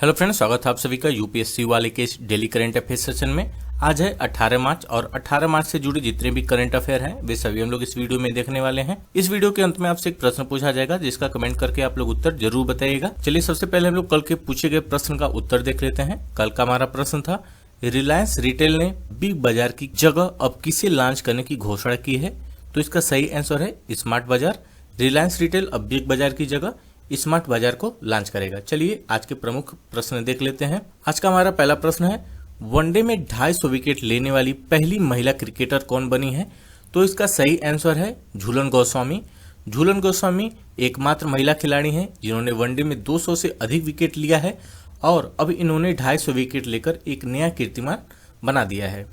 Hello friends, स्वागत है आप सभी का यूपीएससी वाले के इस डेली करंट अफेयर सेशन में। आज है 18 मार्च और 18 मार्च से जुड़े जितने भी करंट अफेयर हैं वे सभी हम लोग इस वीडियो में देखने वाले हैं। इस वीडियो के अंत में आपसे एक प्रश्न पूछा जाएगा जिसका कमेंट करके आप लोग उत्तर जरूर बताइएगा। चलिए सबसे पहले हम लोग कल के पूछे गए प्रश्न का उत्तर देख लेते हैं। कल का हमारा प्रश्न था, रिलायंस रिटेल ने बिग बाजार की जगह अब किसे लॉन्च करने की घोषणा की है? तो इसका सही आंसर है स्मार्ट बाजार। रिलायंस रिटेल अब बिग बाजार की जगह स्मार्ट बाजार को लॉन्च करेगा। चलिए आज के प्रमुख प्रश्न देख लेते हैं। आज का हमारा पहला प्रश्न है, वनडे में 250 विकेट लेने वाली पहली महिला क्रिकेटर कौन बनी है? तो इसका सही आंसर है झूलन गोस्वामी। झूलन गोस्वामी एकमात्र महिला खिलाड़ी हैं जिन्होंने वनडे में 200 से अधिक विकेट लिया है और अब इन्होंने 250 विकेट लेकर एक नया कीर्तिमान बना दिया है।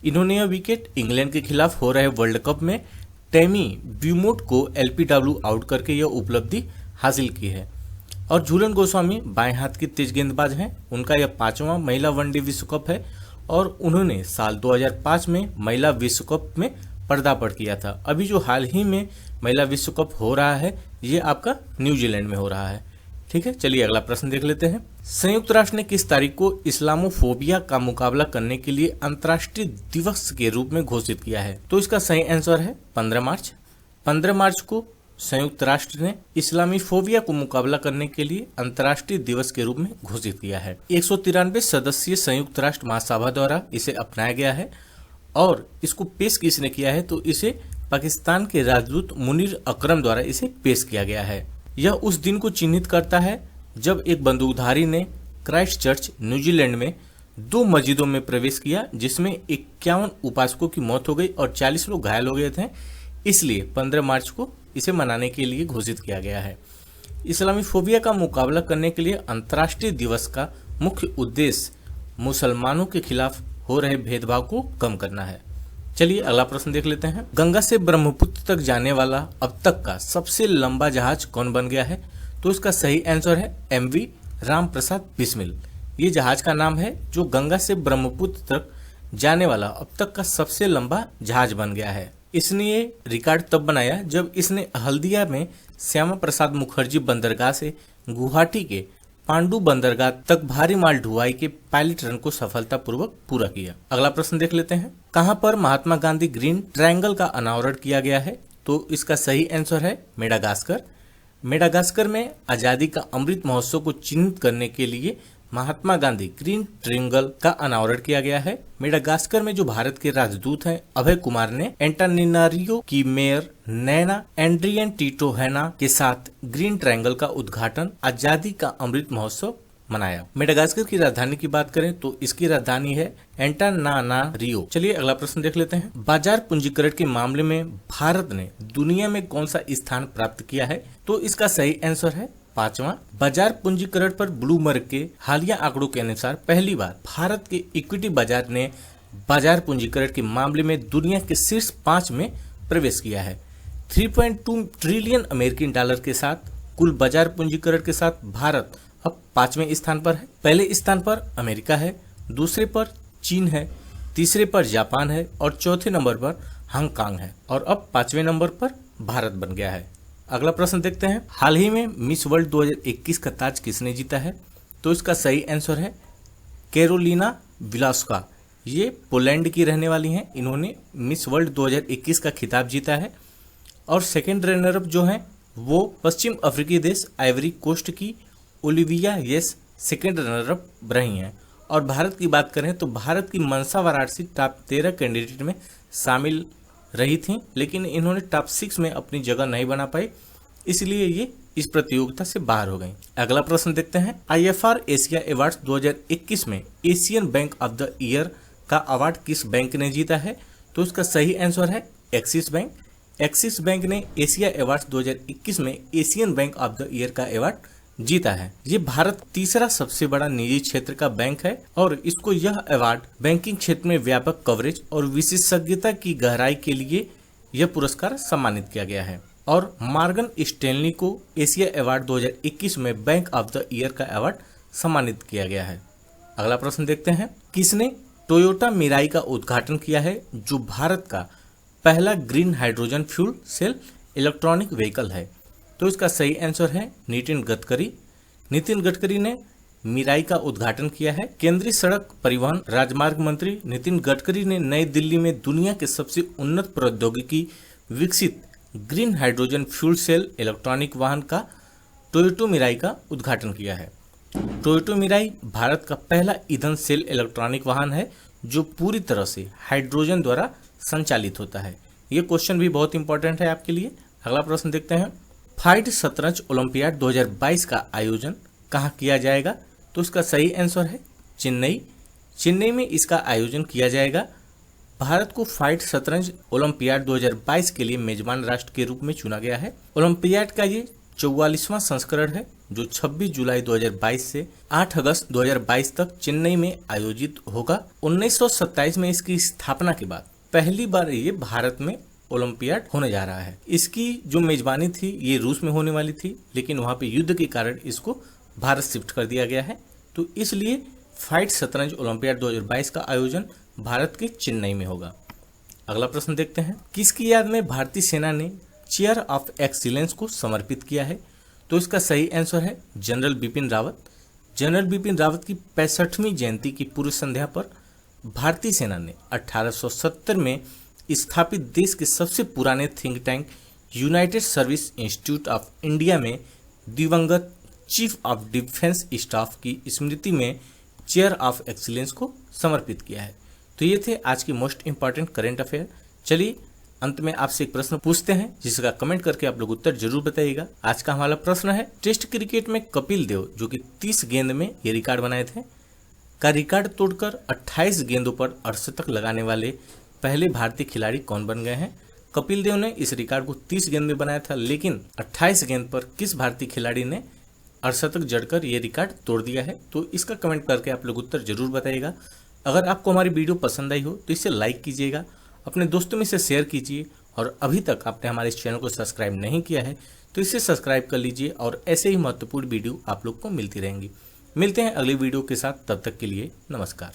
इन्होंने यह विकेट इंग्लैंड के खिलाफ हो रहे वर्ल्ड कप में टेमी ब्यूमोट को एलपीडब्ल्यू आउट करके यह उपलब्धि हासिल की है। और झूलन गोस्वामी बाएं हाथ की तेज गेंदबाज हैं। उनका यह 5वां महिला वनडे विश्व कप है और उन्होंने साल 2005 में महिला विश्व कप में पदार्पण किया था। अभी जो हाल ही में महिला विश्व कप हो रहा है ये आपका न्यूजीलैंड में हो रहा है। ठीक है, चलिए अगला प्रश्न देख लेते हैं। संयुक्त राष्ट्र ने किस तारीख को इस्लामोफोबिया का मुकाबला करने के लिए अंतर्राष्ट्रीय दिवस के रूप में घोषित किया है? तो इसका सही आंसर है 15 मार्च। 15 मार्च को संयुक्त राष्ट्र ने इस्लामीफोबिया को मुकाबला करने के लिए अंतर्राष्ट्रीय दिवस के रूप में घोषित किया है। 193 सदस्यीय संयुक्त राष्ट्र महासभा द्वारा इसे अपनाया गया है और इसको पेश किसने किया है? तो इसे पाकिस्तान के राजदूत मुनीर अकरम द्वारा इसे पेश किया गया है। यह उस दिन को चिन्हित करता है जब एक बंदूकधारी ने क्राइस्ट चर्च न्यूजीलैंड में 2 मस्जिदों में प्रवेश किया जिसमें 51 उपासकों की मौत हो गई और 40 लोग घायल हो गए थे। इसलिए 15 मार्च को इसे मनाने के लिए घोषित किया गया है। इस्लामीफोबिया का मुकाबला करने के लिए अंतर्राष्ट्रीय दिवस का मुख्य उद्देश्य मुसलमानों के खिलाफ हो रहे भेदभाव को कम करना है। चलिए अगला प्रश्न देख लेते हैं। गंगा से ब्रह्मपुत्र तक जाने वाला अब तक का सबसे लंबा जहाज कौन बन गया है? तो इसका सही आंसर है एमवी राम प्रसाद बिस्मिल। ये जहाज का नाम है जो गंगा से ब्रह्मपुत्र तक जाने वाला अब तक का सबसे लंबा जहाज बन गया है। इसने ये रिकॉर्ड तब बनाया जब इसने हल्दिया में श्यामा प्रसाद मुखर्जी बंदरगाह से गुवाहाटी के पांडु बंदरगाह तक भारी माल ढुलाई के पायलट रन को सफलतापूर्वक पूरा किया। अगला प्रश्न देख लेते हैं। कहां पर महात्मा गांधी ग्रीन ट्रायंगल का अनावरण किया गया है? तो इसका सही आंसर है मेडागास्कर। मेडागास्कर में आजादी का अमृत महोत्सव को चिन्हित करने के लिए महात्मा गांधी ग्रीन ट्रायंगल का अनावरण किया गया है। मेडागास्कर में जो भारत के राजदूत हैं अभय कुमार ने एंटानिनारियो की मेयर नैना एंड्रियन टिटो हैना के साथ ग्रीन ट्रायंगल का उद्घाटन आजादी का अमृत महोत्सव मनाया। मेडागास्कर की राजधानी की बात करें तो इसकी राजधानी है एंटानानारियो। चलिए अगला प्रश्न देख लेते हैं। बाजार पूंजीकरण के मामले में भारत ने दुनिया में कौन सा स्थान प्राप्त किया है? तो इसका सही आंसर है 5वां। बाजार पूंजीकरण पर ब्लूमबर्ग के हालिया आंकड़ों के अनुसार पहली बार भारत के इक्विटी बाजार ने बाजार पूंजीकरण के मामले में दुनिया के शीर्ष 5 में प्रवेश किया है। 3.2 ट्रिलियन अमेरिकी डॉलर के साथ कुल बाजार पूंजीकरण के साथ भारत अब 5वें स्थान पर है। पहले स्थान पर अमेरिका है, दूसरे पर चीन है, तीसरे पर जापान है और चौथे नंबर पर हांगकांग है और अब 5वें नंबर पर भारत बन गया है। अगला प्रश्न देखते हैं। हाल ही में मिस वर्ल्ड 2021 का ताज किसने जीता है? तो इसका सही आंसर है कैरोलिना विलास्का। ये पोलैंड की रहने वाली हैं। इन्होंने मिस वर्ल्ड 2021 का खिताब जीता है और सेकंड रनर अप जो हैं वो पश्चिम अफ्रीकी देश आइवरी कोस्ट की Olivia yes second runner up रही हैं। और भारत की बात करें तो भारत की मनसा वाराणसी टॉप 13 कैंडिडेट में शामिल रही थी, लेकिन इन्होंने टॉप 6 में अपनी जगह नहीं बना पाई, इसलिए ये इस प्रतियोगिता से बाहर हो गई। अगला प्रश्न देखते हैं। IFR एशिया अवार्ड्स 2021 में Asian bank of the year का अवार्ड किस बैंक ने जीता है? तो इसका सही आंसर है एक्सिस बैंक। एक्सिस बैंक ने एशिया अवार्ड्स 2021 में Asian bank of the year का अवार्ड जीता है। ये भारत तीसरा सबसे बड़ा निजी क्षेत्र का बैंक है और इसको यह अवार्ड बैंकिंग क्षेत्र में व्यापक कवरेज और विशेषज्ञता की गहराई के लिए यह पुरस्कार सम्मानित किया गया है। और मॉर्गन स्टैनली को एशिया अवार्ड 2021 में बैंक ऑफ द ईयर का अवार्ड सम्मानित किया गया है। अगला प्रश्न देखते हैं। किसने टोयोटा मिराई का उद्घाटन किया है जो भारत का पहला green hydrogen fuel cell electronic vehicle है? तो इसका सही आंसर है नितिन गडकरी। नितिन गडकरी ने मिराई का उद्घाटन किया है। केंद्रीय सड़क परिवहन राजमार्ग मंत्री नितिन गडकरी ने नई दिल्ली में दुनिया के सबसे उन्नत प्रौद्योगिकी विकसित green hydrogen fuel cell electronic वाहन का टोयोटा मिराई का उद्घाटन किया है। टोयोटा मिराई भारत का पहला ईंधन सेल इलेक्ट्रॉनिक वाहन है जो पूरी तरह से हाइड्रोजन द्वारा संचालित होता है। ये क्वेश्चन भी बहुत इंपॉर्टेंट है आपके लिए। अगला प्रश्न देखते हैं, फाइड शतरंज ओलंपियाड 2022 का आयोजन कहाँ किया जाएगा? तो इसका सही आंसर है चेन्नई। चेन्नई में इसका आयोजन किया जाएगा। भारत को फाइड शतरंज ओलंपियाड 2022 के लिए मेजबान राष्ट्र के रूप में चुना गया है। ओलंपियाड का ये 44वां संस्करण है जो 26 जुलाई 2022 से 8 अगस्त 2022 तक चेन्नई में आयोजित होगा। 1927 में इसकी स्थापना के बाद पहली बार ये भारत में ओलंपियाड होने जा रहा है। इसकी जो मेजबानी थी ये रूस में होने वाली थी, लेकिन वहां पे युद्ध के कारण इसको भारत शिफ्ट कर दिया गया है। तो इसलिए फाइड शतरंज ओलंपियाड 2022 का आयोजन भारत के चेन्नई में होगा। अगला प्रश्न देखते हैं, किसकी याद में भारतीय सेना ने चेयर ऑफ एक्सीलेंस को समर्पित किया है? तो इसका सही आंसर है जनरल बिपिन रावत। जनरल बिपिन रावत की 65वीं जयंती की पूर्व संध्या पर भारतीय सेना ने 1870 में स्थापित देश के सबसे पुराने think tank United service institute of India में दिवंगत चीफ ऑफ डिफेंस स्टाफ की स्मृति में चेयर ऑफ एक्सीलेंस को समर्पित किया है। तो ये थे आज के मोस्ट इंपॉर्टेंट करंट अफेयर। चलिए अंत में आपसे एक प्रश्न पूछते हैं जिसका कमेंट करके आप लोग उत्तर जरूर बताइएगा। आज का हमारा प्रश्न है, टेस्ट क्रिकेट में कपिल देव जो कि 30 गेंद में ये रिकॉर्ड बनाए थे का रिकॉर्ड तोड़कर 28 गेंदों पर अर्धशतक लगाने वाले पहले भारतीय खिलाड़ी कौन बन गए हैं? कपिल देव ने इस रिकॉर्ड को 30 गेंद में बनाया था, लेकिन 28 गेंद पर किस भारतीय खिलाड़ी ने अर्धशतक जड़कर ये रिकॉर्ड तोड़ दिया है? तो इसका कमेंट करके आप लोग उत्तर जरूर बताइएगा। अगर आपको हमारी वीडियो पसंद आई हो तो इसे लाइक कीजिएगा, अपने दोस्तों में इसे शेयर कीजिए, और अभी तक आपने हमारे इस चैनल को सब्सक्राइब नहीं किया है तो इसे सब्सक्राइब कर लीजिए, और ऐसे ही महत्वपूर्ण वीडियो आप लोग को मिलती रहेंगी। मिलते हैं अगली वीडियो के साथ, तब तक के लिए नमस्कार।